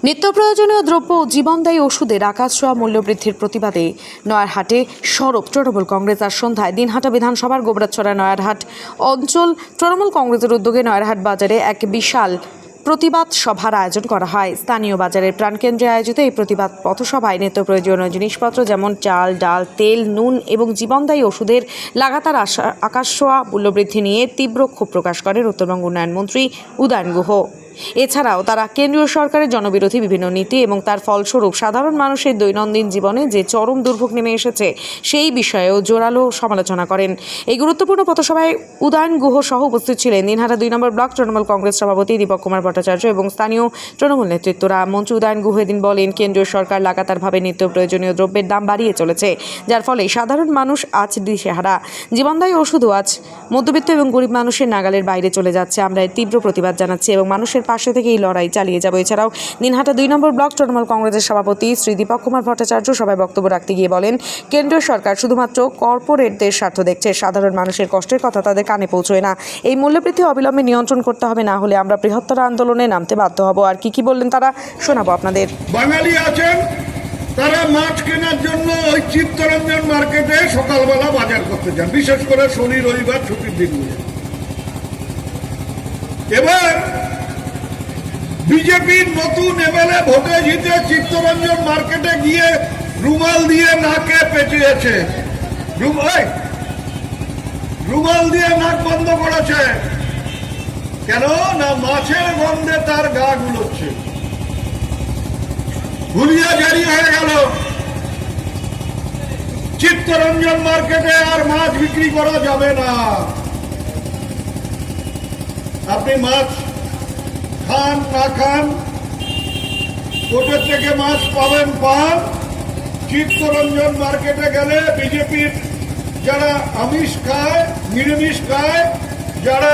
নিত্য প্রয়োজনীয় দ্রব্য ও জীবনদায়ী ওষুধের আকাশছোঁয়া মূল্যবৃদ্ধির প্রতিবাদে নয়ারহাটে সরব তৃণমূল কংগ্রেস। আর সন্ধ্যায় দিনহাটা বিধানসভার গোবরাছড়া নয়ারহাট অঞ্চল তৃণমূল কংগ্রেসের উদ্যোগে নয়ারহাট বাজারে এক বিশাল প্রতিবাদ সভার আয়োজন করা হয়। স্থানীয় বাজারের প্রাণকেন্দ্রে আয়োজিত এই প্রতিবাদ পথসভায় নিত্য প্রয়োজনীয় জিনিসপত্র যেমন চাল, ডাল, তেল, নুন এবং জীবনদায়ী ওষুধের লাগাতার আকাশছোঁয়া মূল্যবৃদ্ধি নিয়ে তীব্র ক্ষোভ প্রকাশ করেন উত্তরবঙ্গ উন্নয়ন মন্ত্রী উদয়ন গুহ। এছাড়াও তারা কেন্দ্রীয় সরকারের জনবিরোধী বিভিন্ন নীতি এবং তার ফলস্বরূপ সাধারণ মানুষের দৈনন্দিন জীবনে যে চরম দুর্ভোগ নেমে এসেছে সেই বিষয়েও জোরালো সমালোচনা করেন। এই গুরুত্বপূর্ণ পথসভায় উদয়ন গুহ সহ উপস্থিত ছিলেন দিনহাটা 2 নম্বর ব্লক তৃণমূল কংগ্রেস সভাপতি দীপক কুমার ভট্টাচার্য এবং স্থানীয় তৃণমূল নেতৃত্বরা। মন্ত্রী উদয়ন গুহ এদিন বলেন, কেন্দ্রীয় সরকার লাগাতারভাবে নিত্য প্রয়োজনীয় দ্রব্যের দাম বাড়িয়ে চলেছে, যার ফলে সাধারণ মানুষ আজ দিশেহারা। জীবনদায়ী ওষুধও আজ মধ্যবিত্ত এবং গরিব মানুষের নাগালের বাইরে চলে যাচ্ছে। আমরা এর তীব্র প্রতিবাদ জানাচ্ছি এবং মানুষের পাশে থেকে এই লড়াই চালিয়ে যাব। এছাড়াও দিনহাটা 2 নম্বর ব্লক তৃণমূল কংগ্রেসের সভাপতি শ্রী দীপক কুমার ভট্টাচার্য সভায় বক্তব্য রাখতে গিয়ে বলেন, কেন্দ্রীয় সরকার শুধুমাত্র কর্পোরেটদের স্বার্থ দেখছে, সাধারণ মানুষের কষ্টের কথা তাদের কানে পৌঁছয় না। এই মূল্যবৃদ্ধি অবিলম্বে নিয়ন্ত্রণ করতে হবে, না হলে আমরা বৃহত্তর আন্দোলনে নামতে বাধ্য হব। আর কি বললেন তারা শোনাবো আপনাদের। বাঙালি আছেন, তারা মাছ কেনার জন্য ওই চিত্তরঞ্জন মার্কেটে সকালবেলা বাজার করতে যান, বিশেষ করে শনি রবিবার ছুটির দিনগুলো। এবার বিজেপির নতুন এমএলএ ভোটে জিতে চিত্তরঞ্জন মার্কেটে গিয়ে রুমাল দিয়ে নাকে পেঁচিয়েছে, রুমাল দিয়ে নাক বন্ধ করেছে। কেন না মাছের গন্ধে তার গা গুলোচ্ছে, হুলিয়া জারি হয়ে গেল। চিত্তরঞ্জন মার্কেটে আর মাছ বিক্রি করা যাবে না। আপনি মাছ খান না খান, কোর্টের থেকে মাছ পাবেন পান। চিত্তরঞ্জন মার্কেটে গেলে বিজেপির যারা আমিষ খায়, নিরামিষ খায়, যারা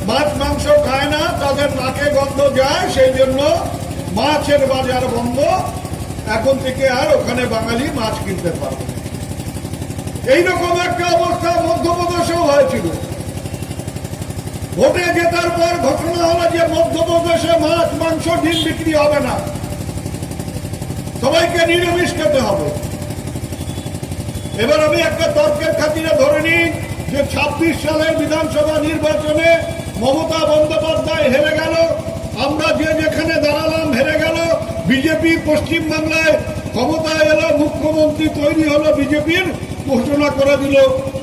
মাছ মাংস খায় না, তাদের নাকে গন্ধ যায়। সেই জন্য মাছের বাজার বন্ধ। এখন থেকে আর ওখানে বাঙালি মাছ কিনতে পারবে। এইরকম একটা অবস্থা মধ্যপ্রদেশেও হয়েছিল। ভোটে জেতার পর ঘোষণা হলো যে মধ্যপ্রদেশে মাছ মাংস ডিম বিক্রি হবে না, সবাইকে নিরামিষ খেতে হবে। এবার আমি একটা তর্কের খাতিরে ধরে নিই যে 26 সালের বিধানসভা নির্বাচনে মমতা বন্দ্যোপাধ্যায় হেরে গেল, আমরা যে যেখানে দাঁড়ালাম হেরে গেল। বিজেপি পশ্চিমবাংলায় ক্ষমতায় এলো, মুখ্যমন্ত্রী তৈরি হলো, বিজেপির ঘোষণা করে দিল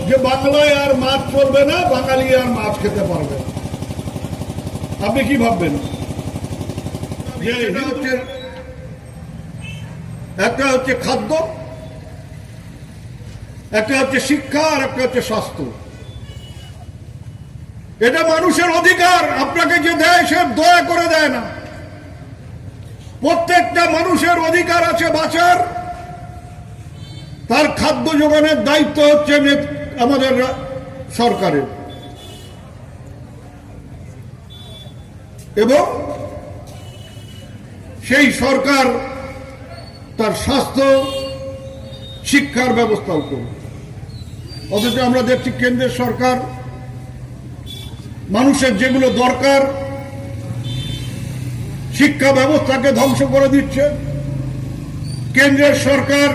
যে বাংলায় আর মাছ চলবে না, বাঙালি আর মাছ খেতে পারবে। আপনি কি ভাববেন? যে একটা হচ্ছে খাদ্য, একটা হচ্ছে শিক্ষা, আর একটা হচ্ছে স্বাস্থ্য। এটা মানুষের অধিকার। আপনাকে যে দেয় সে দয়া করে দেয় না। প্রত্যেকটা মানুষের অধিকার আছে বাঁচার। তার খাদ্য যোগানের দায়িত্ব হচ্ছে আমাদের সরকারের, এবং সেই সরকার তার স্বাস্থ্য শিক্ষার ব্যবস্থাও করবে। অথচ আমরা দেখছি কেন্দ্রের সরকার মানুষের যেগুলো দরকার শিক্ষা ব্যবস্থাকে ধ্বংস করে দিচ্ছে। কেন্দ্রের সরকার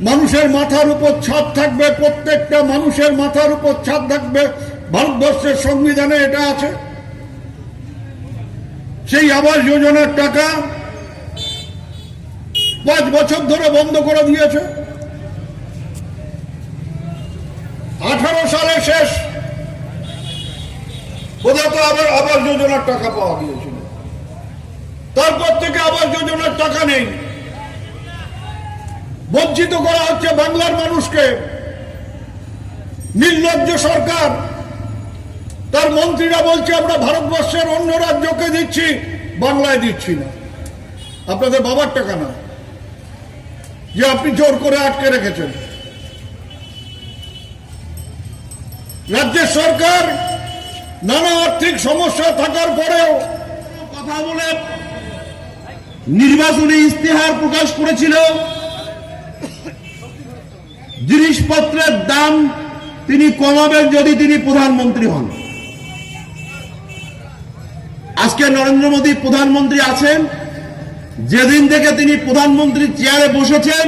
মানুষের মাথার উপর ছাদ থাকবে, প্রত্যেকটা মানুষের মাথার উপর ছাদ থাকবে, ভারতবর্ষের সংবিধানে এটা আছে। সেই আবাস যোজনার টাকা 5 বছর ধরে বন্ধ করে দিয়েছে। 18 সালে শেষ কোথাও তো আবার আবাস যোজনার টাকা পাওয়া গিয়েছিল, তারপর থেকে আবাস যোজনার টাকা নেই। বঞ্চিত করা হচ্ছে বাংলার মানুষকে। নির্লজ্জ সরকার, তার মন্ত্রীরা বলছে আমরা ভারতবর্ষের অন্য রাজ্যকে দিচ্ছি, বাংলায় দিচ্ছি না। আপনাদের বাবার টাকা না যে আপনি জোর করে আটকে রেখেছেন। রাজ্যের সরকার নানা আর্থিক সমস্যা থাকার পরেও কথা বলে নির্বাচনী ইস্তেহার প্রকাশ করেছিল, জিনিসপত্রের দাম তিনি কমাবেন যদি তিনি প্রধানমন্ত্রী হন। আজকে নরেন্দ্র মোদী প্রধানমন্ত্রী আছেন, যেদিন থেকে তিনি প্রধানমন্ত্রীর চেয়ারে বসেছেন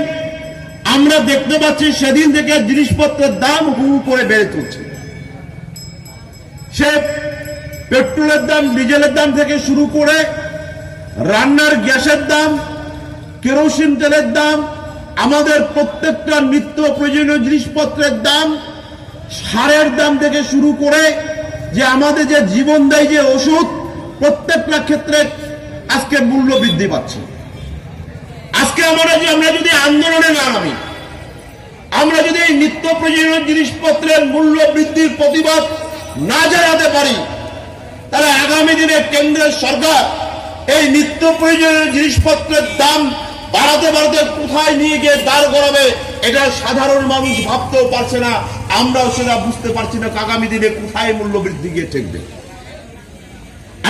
আমরা দেখতে পাচ্ছি সেদিন থেকে জিনিসপত্রের দাম হু হু করে বেড়ে চলছে। সে পেট্রোলের দাম, ডিজেলের দাম থেকে শুরু করে রান্নার গ্যাসের দাম, কেরোসিন তেলের দাম, আমাদের প্রত্যেকটা নিত্য প্রয়োজনীয় জিনিসপত্রের দাম, সারের দাম থেকে শুরু করে যে আমাদের যে জীবনদায়ী যে ওষুধ, প্রত্যেকটা ক্ষেত্রে আজকে মূল্য বৃদ্ধি পাচ্ছে। আজকে আমরা যদি আন্দোলনে না নামি, আমরা যদি এই নিত্য প্রয়োজনীয় জিনিসপত্রের মূল্য বৃদ্ধির প্রতিবাদ না জানাতে পারি, তাহলে আগামী দিনে কেন্দ্রের সরকার এই নিত্য প্রয়োজনীয় জিনিসপত্রের দাম বাড়াতে বাড়াতে কোথায় নিয়ে গিয়ে দাঁড় করাবে, এটা সাধারণ মানুষ ভাবতেও পারছে না, আমরাও সেটা বুঝতে পারছি না আগামী দিনে কোথায় মূল্য বৃদ্ধি গিয়ে ঠেকবে।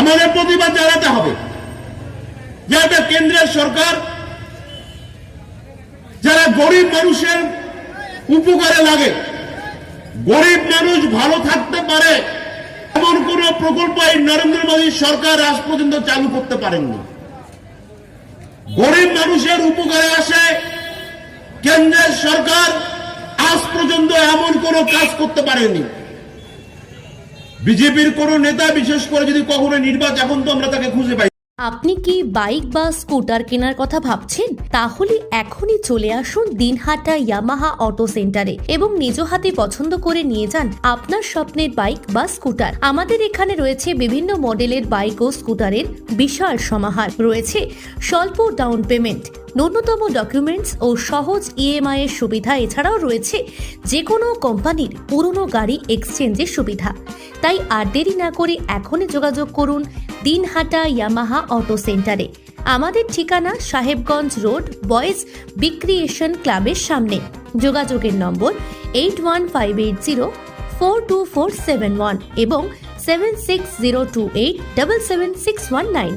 আমাদের প্রতিবাদ জানাতে হবে যে এটা কেন্দ্রের সরকার যারা গরিব মানুষের উপকারে লাগে, গরিব মানুষ ভালো থাকতে পারে এমন কোন প্রকল্প এই নরেন্দ্র মোদী সরকার আজ পর্যন্ত চালু করতে পারেননি। গরিব মানুষের উপকারে আসে কেন্দ্রের সরকার আজ পর্যন্ত এমন কোন কাজ করতে পারেনি। বিজেপির কোন নেতা বিশেষ করে যদি কখনো নির্বাচন, এখন তো আমরা তাকে খুঁজে পাই। আপনি কি বাইক বা স্কুটার কেনার কথা ভাবছেন? তাহলে এখনই চলে আসুন দিনহাটা ইয়ামাহা অটো সেন্টারে এবং নিজ হাতে পছন্দ করে নিয়ে যান আপনার স্বপ্নের বাইক বা স্কুটার। আমাদের এখানে রয়েছে বিভিন্ন মডেলের বাইক ও স্কুটারের বিশাল সমাহার, রয়েছে স্বল্প ডাউন পেমেন্ট, ন্যূনতম ডকুমেন্টস ও সহজ ইএমআই এর সুবিধা। এছাড়াও রয়েছে যে কোনো কোম্পানির পুরনো গাড়ি এক্সচেঞ্জের সুবিধা। তাই আর দেরি না করে এখনই যোগাযোগ করুন দিনহাটা ইয়ামাহা অটো সেন্টারে। আমাদের ঠিকানা সাহেবগঞ্জ রোড, বয়েজ বিক্রিয়েশন ক্লাবের সামনে। যোগাযোগের নম্বর 8158042471 এবং 7602877619।